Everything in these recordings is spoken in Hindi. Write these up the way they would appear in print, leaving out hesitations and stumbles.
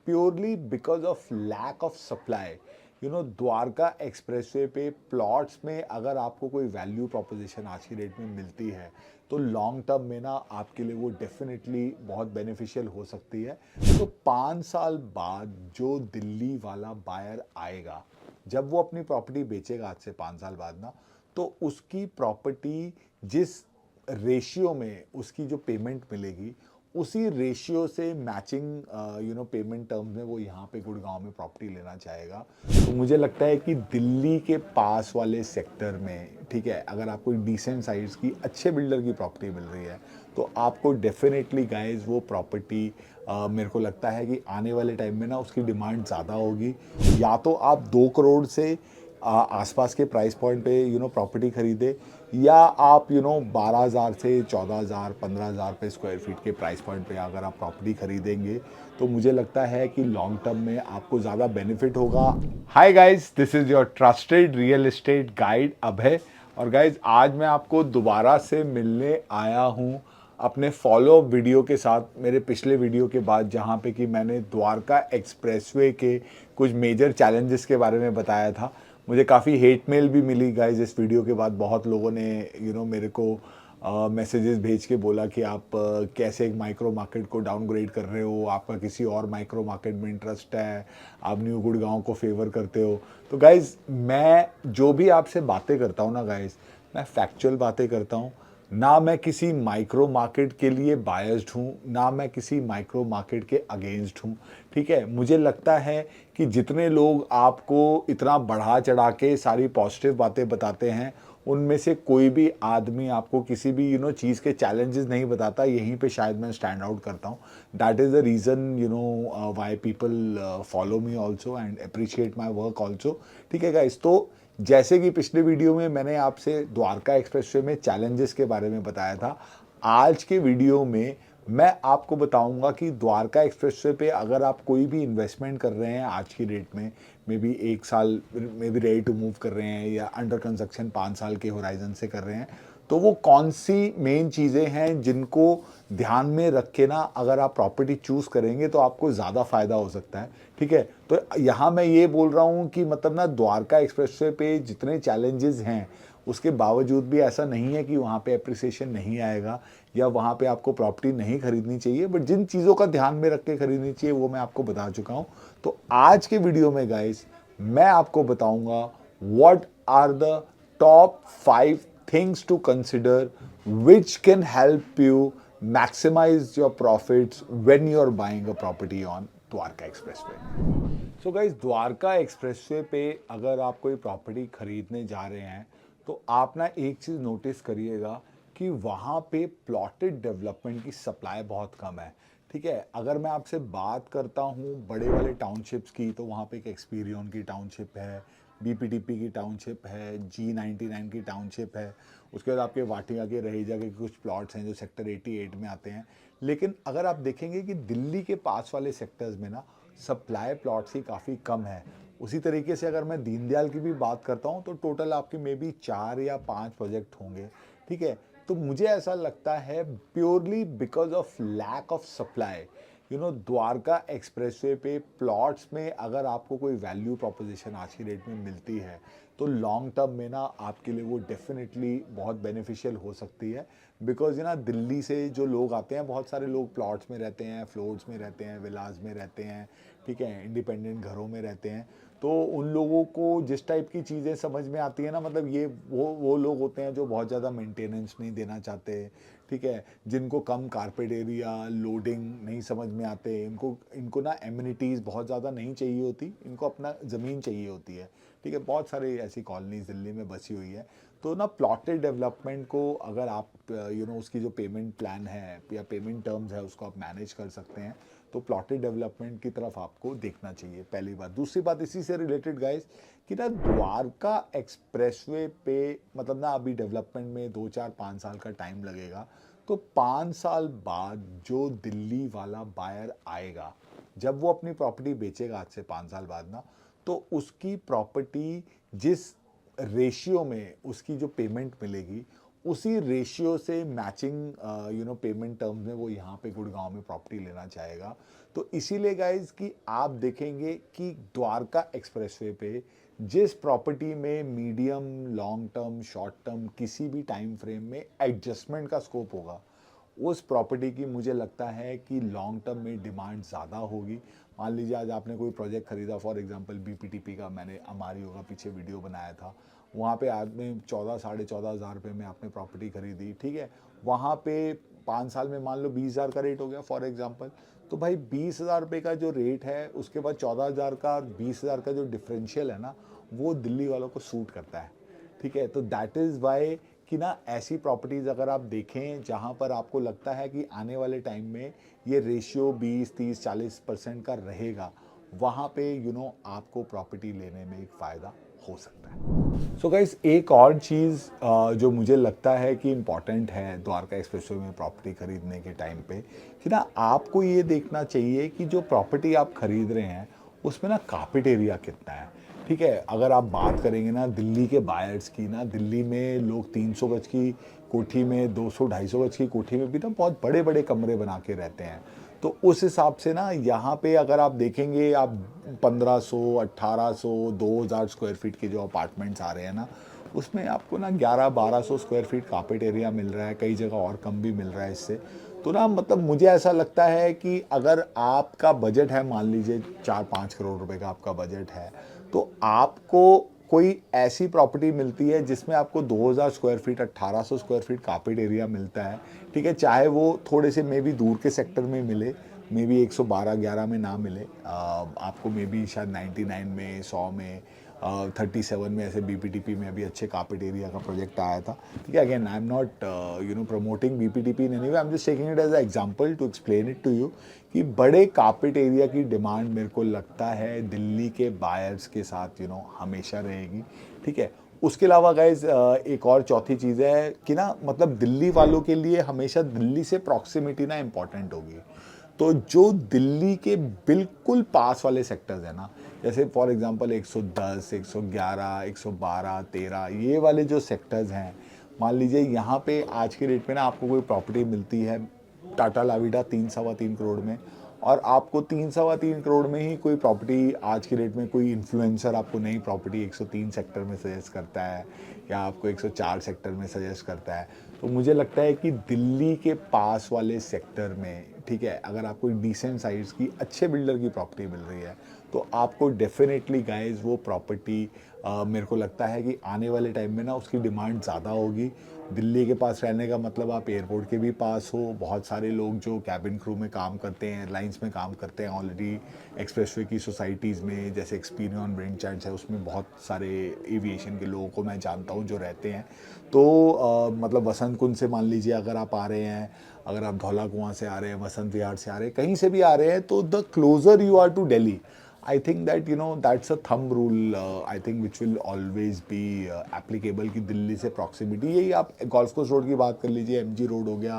Purely because of lack of supply. Dwarka expressway पे प्लॉट्स में अगर आपको कोई वैल्यू प्रोपोजिशन आज की डेट में मिलती है तो लॉन्ग टर्म में ना आपके लिए वो डेफिनेटली बहुत बेनिफिशियल हो सकती है। तो 5 साल बाद जो दिल्ली वाला बायर आएगा, जब वो अपनी प्रॉपर्टी बेचेगा आज से 5 साल बाद ना, तो उसकी प्रॉपर्टी जिस रेशियो में उसकी जो पेमेंट मिलेगी उसी रेशियो से मैचिंग पेमेंट टर्म्स में वो यहाँ पे गुड़गांव में प्रॉपर्टी लेना चाहेगा। तो मुझे लगता है कि दिल्ली के पास वाले सेक्टर में, ठीक है, अगर आपको डिसेंट साइज की अच्छे बिल्डर की प्रॉपर्टी मिल रही है तो आपको डेफिनेटली गाइस वो प्रॉपर्टी मेरे को लगता है कि आने वाले टाइम में ना उसकी डिमांड ज़्यादा होगी। या तो आप 2 करोड़ से आसपास के प्राइस पॉइंट पे प्रॉपर्टी खरीदे, या आप 12,000 से 14,000 15,000 पे स्क्वायर फीट के प्राइस पॉइंट पे अगर आप प्रॉपर्टी खरीदेंगे तो मुझे लगता है कि लॉन्ग टर्म में आपको ज़्यादा बेनिफिट होगा। Hi guys, this is your trusted real estate guide Abhay. और गाइस, आज मैं आपको दोबारा से मिलने आया हूँ अपने फॉलो अप वीडियो के साथ, मेरे पिछले वीडियो के बाद, जहाँ पे कि मैंने द्वारका एक्सप्रेसवे के कुछ मेजर चैलेंजेस के बारे में बताया था। मुझे काफ़ी हेट मेल भी मिली गाइज इस वीडियो के बाद। बहुत लोगों ने मेरे को मैसेजेस भेज के बोला कि आप कैसे एक माइक्रो मार्केट को डाउनग्रेड कर रहे हो, आपका किसी और माइक्रो मार्केट में इंटरेस्ट है, आप न्यू गुड़गांव को फेवर करते हो। तो गाइज, मैं जो भी आपसे बातें करता हूँ ना गाइज, मैं फैक्चुअल बातें करता हूँ। ना मैं किसी माइक्रो मार्केट के लिए बायस्ड हूँ, ना मैं किसी माइक्रो मार्केट के अगेंस्ट हूँ। ठीक है, मुझे लगता है कि जितने लोग आपको इतना बढ़ा चढ़ा के सारी पॉजिटिव बातें बताते हैं, उनमें से कोई भी आदमी आपको किसी भी चीज़ के चैलेंजेस नहीं बताता। यहीं पे शायद मैं स्टैंड आउट करता हूँ। That is the reason why people follow me also and appreciate my work also. ठीक है गाइस, तो जैसे कि पिछले वीडियो में मैंने आपसे द्वारका एक्सप्रेसवे में चैलेंजेस के बारे में बताया था, आज के वीडियो में मैं आपको बताऊंगा कि द्वारका एक्सप्रेसवे पे अगर आप कोई भी इन्वेस्टमेंट कर रहे हैं आज की डेट में, मे बी 1 साल में भी रेडी टू मूव कर रहे हैं, या अंडर कंस्ट्रक्शन 5 साल के होराइजन से कर रहे हैं, तो वो कौन सी मेन चीज़ें हैं जिनको ध्यान में रख के ना अगर आप प्रॉपर्टी चूज़ करेंगे तो आपको ज़्यादा फायदा हो सकता है। ठीक है, तो यहाँ मैं ये बोल रहा हूँ कि मतलब ना द्वारका एक्सप्रेसवे पे जितने चैलेंजेस हैं उसके बावजूद भी ऐसा नहीं है कि वहाँ पे अप्रिसिएशन नहीं आएगा या वहाँ पे आपको प्रॉपर्टी नहीं खरीदनी चाहिए। बट जिन चीज़ों का ध्यान में रख के खरीदनी चाहिए वो मैं आपको बता चुका हूँ। तो आज के वीडियो में गाइस मैं आपको बताऊंगा what are the top 5 things to consider which can help you maximize your profits when you're buying a property on Dwarka expressway. So guys, Dwarka expressway पे अगर आप कोई प्रॉपर्टी खरीदने जा रहे हैं तो आप ना एक चीज़ नोटिस करिएगा कि वहाँ पे प्लॉटेड डेवलपमेंट की सप्लाई बहुत कम है। ठीक है, अगर मैं आपसे बात करता हूँ बड़े वाले टाउनशिप्स की, तो वहाँ पे एक एक्सपीरियन की टाउनशिप है, बीपीडीपी की टाउनशिप है, G99 की टाउनशिप है, उसके बाद आपके वाटिया के रहेजा के कुछ प्लॉट्स हैं जो सेक्टर 88 में आते हैं। लेकिन अगर आप देखेंगे कि दिल्ली के पास वाले सेक्टर्स में ना सप्लाई प्लॉट्स ही काफ़ी कम है। उसी तरीके से अगर मैं दीनदयाल की भी बात करता हूँ तो टोटल आपके मे बी 4 या 5 प्रोजेक्ट होंगे। ठीक है, तो मुझे ऐसा लगता है purely because of lack of supply, Dwarka expressway पे प्लॉट्स में अगर आपको कोई वैल्यू प्रोपोजिशन आज की डेट में मिलती है तो लॉन्ग टर्म में ना आपके लिए वो डेफिनेटली बहुत बेनिफिशियल हो सकती है। बिकॉज दिल्ली से जो लोग आते हैं, बहुत सारे लोग प्लॉट्स में रहते हैं, फ्लोर्स में रहते हैं, विलाज में रहते हैं, ठीक है, इंडिपेंडेंट घरों में रहते हैं। तो उन लोगों को जिस टाइप की चीज़ें समझ में आती है ना, मतलब ये वो लोग होते हैं जो बहुत ज़्यादा मेंटेनेंस नहीं देना चाहते। ठीक है, जिनको कम कारपेट एरिया, लोडिंग नहीं समझ में आते, इनको इनको ना एमिनिटीज़ बहुत ज़्यादा नहीं चाहिए होती, इनको अपना ज़मीन चाहिए होती है। ठीक है, बहुत सारे ऐसी कॉलोनीज दिल्ली में बसी हुई है। तो ना प्लॉटेड डेवलपमेंट को अगर आप उसकी जो पेमेंट प्लान है या पेमेंट टर्म्स है उसको आप मैनेज कर सकते हैं तो प्लॉटेड डेवलपमेंट की तरफ आपको देखना चाहिए, पहली बात। दूसरी बात इसी से रिलेटेड गाइस कि ना द्वारका एक्सप्रेसवे पे मतलब ना अभी डेवलपमेंट में 2 4 5 साल का टाइम लगेगा। तो 5 साल बाद जो दिल्ली वाला बायर आएगा, जब वो अपनी प्रॉपर्टी बेचेगा आज से 5 साल बाद ना, तो उसकी प्रॉपर्टी जिस रेशियो में उसकी जो पेमेंट मिलेगी उसी रेशियो से मैचिंग पेमेंट टर्म्स में वो यहाँ पे गुड़गांव में प्रॉपर्टी लेना चाहेगा। तो इसीलिए गाइज कि आप देखेंगे कि द्वारका एक्सप्रेसवे पे जिस प्रॉपर्टी में medium long term short term किसी भी टाइम फ्रेम में एडजस्टमेंट का स्कोप होगा, उस प्रॉपर्टी की मुझे लगता है कि लॉन्ग टर्म में डिमांड ज़्यादा होगी। मान लीजिए आज आपने कोई प्रोजेक्ट खरीदा, फॉर एग्जांपल बीपीटीपी का, मैंने अमारी होगा पीछे वीडियो बनाया था, वहाँ पे आपने 14-14.5 हज़ार रुपये में आपने प्रॉपर्टी खरीदी, ठीक है। वहाँ पे 5 साल में मान लो 20 हज़ार का रेट हो गया फॉर एग्जांपल। तो भाई 20 हज़ार रुपये का जो रेट है, उसके बाद 14 हज़ार का 20 हज़ार का जो डिफरेंशियल है ना, वो दिल्ली वालों को सूट करता है, ठीक है। तो दैट इज़ वाई कि ना ऐसी प्रॉपर्टीज़ अगर आप देखें जहाँ पर आपको लगता है कि आने वाले टाइम में ये रेशियो 20-30-40% का रहेगा, वहाँ पे आपको प्रॉपर्टी लेने में एक फ़ायदा हो सकता है। सो गाइस, एक और चीज़ जो मुझे लगता है कि इम्पॉर्टेंट है द्वारका एक्सप्रेसवे में प्रॉपर्टी खरीदने के टाइम पे, कि ना आपको ये देखना चाहिए कि जो प्रॉपर्टी आप खरीद रहे हैं उसमें ना कार्पेट एरिया कितना है, ठीक है। अगर आप बात करेंगे ना दिल्ली के बायर्स की, ना दिल्ली में लोग 300 गज की कोठी में, 200-250 गज की कोठी में भी ना बहुत बड़े बड़े कमरे बना के रहते हैं। तो उस हिसाब से ना यहाँ पे अगर आप देखेंगे, आप 1500, 1800, 2000 स्क्वायर फीट के जो अपार्टमेंट्स आ रहे हैं ना, उसमें आपको ना 1100-1200 स्क्वायर फीट कार्पेट एरिया मिल रहा है, कई जगह और कम भी मिल रहा है इससे। तो ना मतलब मुझे ऐसा लगता है कि अगर आपका बजट है, मान लीजिए 4-5 करोड़ रुपए का आपका बजट है, तो आपको कोई ऐसी प्रॉपर्टी मिलती है जिसमें आपको 2000 square feet, 1800 square feet carpet area मिलता है, ठीक है। चाहे वो थोड़े से मे बी दूर के सेक्टर में मिले, मे बी 112-11 में ना मिले, आपको मे बी शायद 99 में, 100 में, 37 में, ऐसे बीपीटीपी में अभी अच्छे कार्पेट एरिया का प्रोजेक्ट आया था, ठीक है। Again I am not promoting BPTP in any way, I am just taking it as a example to explain it to you कि बड़े कार्पेट एरिया की डिमांड मेरे को लगता है दिल्ली के बायर्स के साथ हमेशा रहेगी, ठीक है। उसके अलावा गाइज एक और चौथी चीज़ है कि ना मतलब दिल्ली वालों के लिए हमेशा दिल्ली से प्रॉक्सिमिटी ना इम्पॉर्टेंट होगी। तो जो दिल्ली के बिल्कुल पास वाले सेक्टर्स हैं ना, जैसे फॉर एग्जांपल 110, 111, 112, 13, ये वाले जो सेक्टर्स हैं, मान लीजिए यहाँ पे आज के रेट में ना आपको कोई प्रॉपर्टी मिलती है टाटा लाविडा 3-3.25 करोड़ में, और आपको 3-3.25 करोड़ में ही कोई प्रॉपर्टी आज की डेट में कोई इन्फ्लुएंसर आपको नई प्रॉपर्टी 103 सेक्टर में सजेस्ट करता है, या आपको 104 सेक्टर में सजेस्ट करता है। तो मुझे लगता है कि दिल्ली के पास वाले सेक्टर में, ठीक है, अगर आपको डिसेंट साइज़ की अच्छे बिल्डर की प्रॉपर्टी मिल रही है, तो आपको डेफिनेटली गाइज वो प्रॉपर्टी मेरे को लगता है कि आने वाले टाइम में ना उसकी डिमांड ज़्यादा होगी। दिल्ली के पास रहने का मतलब आप एयरपोर्ट के भी पास हो, बहुत सारे लोग जो कैबिन क्रू में काम करते हैं, एयरलाइंस में काम करते हैं ऑलरेडी, एक्सप्रेसवे की सोसाइटीज़ में, जैसे एक्सपीरियन ब्रेन चार्ज है, उसमें बहुत सारे एविएशन के लोगों को मैं जानता हूँ जो रहते हैं। तो मतलब वसंत कुंज से मान लीजिए अगर आप आ रहे हैं, अगर आप धौला कुआं से आ रहे हैं, वसंत विहार से आ रहे हैं, कहीं से भी आ रहे हैं, तो the closer you are to Delhi, I think that that's a thumb rule, I think which will always be applicable कि दिल्ली से proximity, यही आप गोल्फ कोर्स रोड की बात कर लीजिए, एमजी रोड हो गया,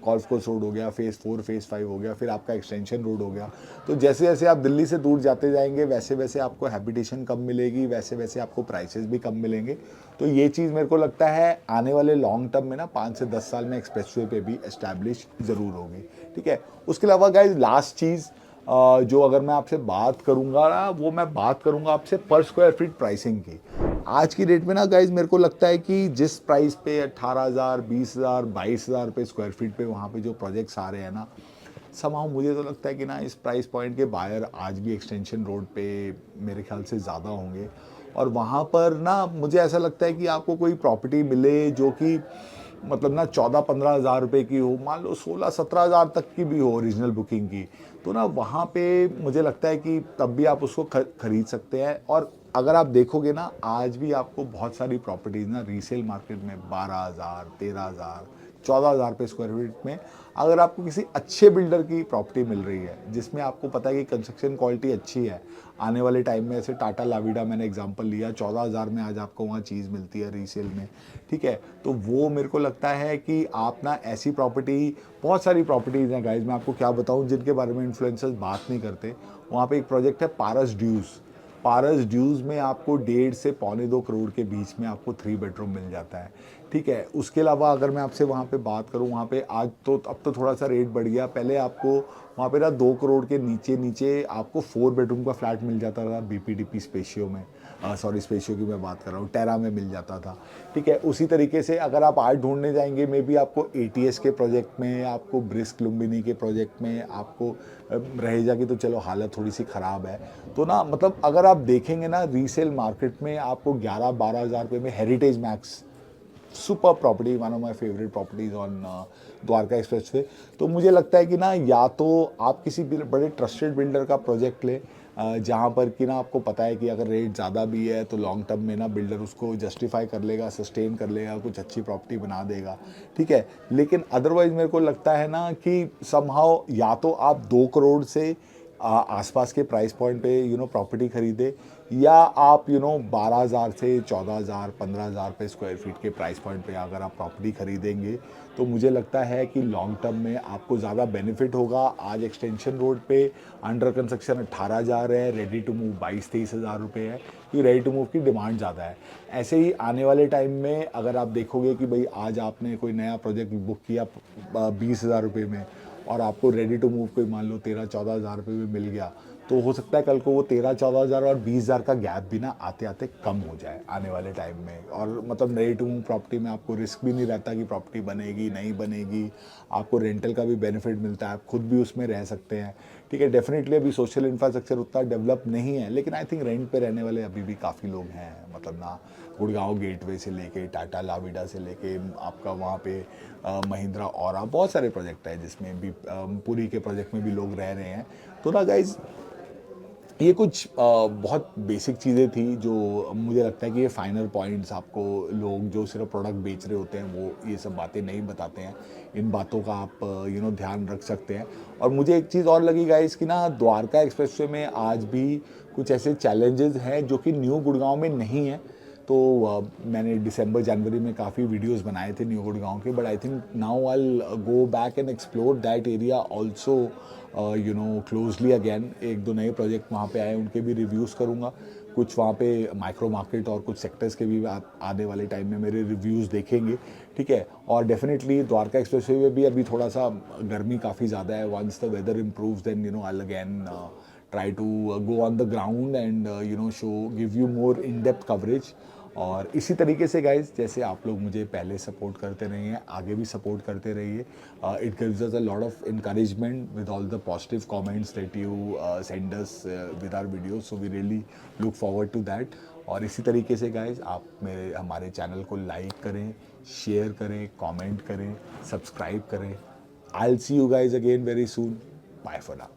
गोल्फ कोर्स रोड हो गया, फेज़ 4 फेज़ 5 हो गया, फिर आपका एक्सटेंशन रोड हो गया। तो जैसे जैसे आप दिल्ली से दूर जाते जाएंगे, वैसे वैसे आपको हैबिटेशन कम मिलेगी, वैसे वैसे आपको प्राइसेस भी कम मिलेंगे। तो ये चीज़ मेरे को लगता है आने वाले लॉन्ग टर्म में ना 5 से 10 साल में एक्सप्रेसवे पे भी एस्टैब्लिश ज़रूर होगी, ठीक है। उसके अलावा गाइज लास्ट चीज़ जो अगर मैं आपसे बात करूंगा ना, वो मैं बात करूंगा आपसे पर स्क्वायर फीट प्राइसिंग की। आज की डेट में ना गाइज मेरे को लगता है कि जिस प्राइस पे 18,000, 20,000, 22,000 रुपये स्क्वायर फीट पे वहाँ पे जो प्रोजेक्ट्स आ रहे हैं ना, समाउ मुझे तो लगता है कि ना इस प्राइस पॉइंट के बायर आज भी एक्सटेंशन रोड पे मेरे ख्याल से ज़्यादा होंगे। और वहाँ पर ना मुझे ऐसा लगता है कि आपको कोई प्रॉपर्टी मिले जो कि मतलब ना 14-15 हज़ार रुपये की हो, मान लो 16-17 हज़ार तक की भी हो ओरिजिनल बुकिंग की, तो ना वहाँ पे मुझे लगता है कि तब भी आप उसको खरीद सकते हैं। और अगर आप देखोगे ना, आज भी आपको बहुत सारी प्रॉपर्टीज़ ना रीसेल मार्केट में 12,000, 13,000, 14,000 रुपये स्क्वायर फीट में, अगर आपको किसी अच्छे बिल्डर की प्रॉपर्टी मिल रही है जिसमें आपको पता है कि कंस्ट्रक्शन क्वालिटी अच्छी है, आने वाले टाइम में ऐसे टाटा लाविडा मैंने एग्जांपल लिया, 14,000 में आज आपको वहाँ चीज़ मिलती है रीसेल में, ठीक है। तो वो मेरे को लगता है कि आप ना ऐसी प्रॉपर्टी, बहुत सारी प्रॉपर्टीज़ हैं गाइज, मैं आपको क्या बताऊँ जिनके बारे में इन्फ्लुएंसर्स बात नहीं करते। वहाँ पे एक प्रोजेक्ट है पारस ड्यूज, पारस ड्यूज में आपको 1.5 से 1.25 करोड़ के बीच में आपको 3 बेडरूम मिल जाता है। ठीक है। उसके अलावा अगर मैं आपसे वहाँ पे बात करूँ, वहाँ पे आज तो अब तो थोड़ा सा रेट बढ़ गया। पहले आपको वहाँ पे ना 2 करोड़ के नीचे नीचे आपको 4 बेडरूम का फ्लैट मिल जाता था बीपीडीपी स्पेशियो में। सॉरी, स्पेशियो की मैं बात कर रहा हूँ, टेरा में मिल जाता था। ठीक है, उसी तरीके से अगर आप आज ढूंढने जाएंगे मे बी आपको एटीएस के प्रोजेक्ट में, आपको ब्रिस्क लुम्बिनी के प्रोजेक्ट में आपको रहेगा कि तो चलो हालत थोड़ी सी ख़राब है। तो ना मतलब अगर आप देखेंगे ना रीसेल मार्केट में आपको 11-12 हज़ार रुपये में heritage max, super property, one of my favourite properties on Dwarka express way. तो मुझे लगता है कि ना या तो आप किसी बड़े ट्रस्टेड बिल्डर का प्रोजेक्ट ले जहाँ पर कि ना आपको पता है कि अगर रेट ज़्यादा भी है तो लॉन्ग टर्म में ना बिल्डर उसको जस्टिफाई कर लेगा, सस्टेन कर लेगा, कुछ अच्छी प्रॉपर्टी बना देगा। ठीक है, लेकिन अदरवाइज मेरे को लगता है ना कि समहाउ या तो आप 2 करोड़ से आसपास के प्राइस पॉइंट पे प्रॉपर्टी खरीदे, या आप 12,000 से 14,000 15,000 पे स्क्वायर फीट के प्राइस पॉइंट पे अगर आप प्रॉपर्टी खरीदेंगे तो मुझे लगता है कि लॉन्ग टर्म में आपको ज़्यादा बेनिफिट होगा। आज एक्सटेंशन रोड पे अंडर कंस्ट्रक्शन 18,000 है, रेडी टू मूव 22-23 हज़ार रुपये है, कि रेडी टू मूव की डिमांड ज़्यादा है। ऐसे ही आने वाले टाइम में अगर आप देखोगे कि भाई आज आपने कोई नया प्रोजेक्ट बुक किया 20,000 रुपये में और आपको रेडी टू मूव कोई मान लो 13-14 हज़ार रुपये में मिल गया, तो हो सकता है कल को वो 13-14 हज़ार और 20 हज़ार का गैप भी ना आते आते कम हो जाए आने वाले टाइम में। और मतलब रेडी टू मूव प्रॉपर्टी में आपको रिस्क भी नहीं रहता कि प्रॉपर्टी बनेगी नहीं बनेगी, आपको रेंटल का भी बेनिफिट मिलता है, आप खुद भी उसमें रह सकते हैं। ठीक है, डेफिनेटली अभी सोशल इंफ्रास्ट्रक्चर उतना डेवलप नहीं है, लेकिन आई थिंक रेंट पे रहने वाले अभी भी काफ़ी लोग हैं। मतलब ना गुड़गांव गेटवे से लेके टाटा लाविडा से लेके आपका वहाँ पे महिंद्रा और बहुत सारे प्रोजेक्ट है जिसमें भी पुरी के प्रोजेक्ट में भी लोग रह रहे हैं। तो ना गाइज ये कुछ बहुत बेसिक चीज़ें थी जो मुझे लगता है कि ये फाइनल पॉइंट्स आपको लोग जो सिर्फ प्रोडक्ट बेच रहे होते हैं वो ये सब बातें नहीं बताते हैं। इन बातों का आप ध्यान रख सकते हैं। और मुझे एक चीज़ और लगी गाइस कि ना द्वारका एक्सप्रेसवे में आज भी कुछ ऐसे चैलेंजेस हैं जो कि न्यू गुड़गांव में नहीं है। तो मैंने दिसंबर जनवरी में काफ़ी वीडियोस बनाए थे न्यू गुड़गांव के, but I think now I go back and explore that area also closely again. एक दो नए प्रोजेक्ट वहाँ पे आए, उनके भी रिव्यूज़ करूँगा। कुछ वहाँ पे माइक्रो मार्केट और कुछ सेक्टर्स के भी आने वाले टाइम में मेरे रिव्यूज़ देखेंगे। ठीक है, और डेफिनेटली द्वारका एक्सप्रेसवे में भी अभी थोड़ा सा गर्मी काफ़ी ज़्यादा है। Once the weather improves then I again try to go on the ground and give you more in-depth coverage। और इसी तरीके से गाइज जैसे आप लोग मुझे पहले सपोर्ट करते रहे हैं, आगे भी सपोर्ट करते रहिए। It gives us a lot of encouragement with all the positive comments that you send us with our videos, so we really look forward to that। और इसी तरीके से गाइज आप हमारे चैनल को लाइक करें, शेयर करें, कमेंट करें, सब्सक्राइब करें। I'll see you guys again very soon। Bye for now।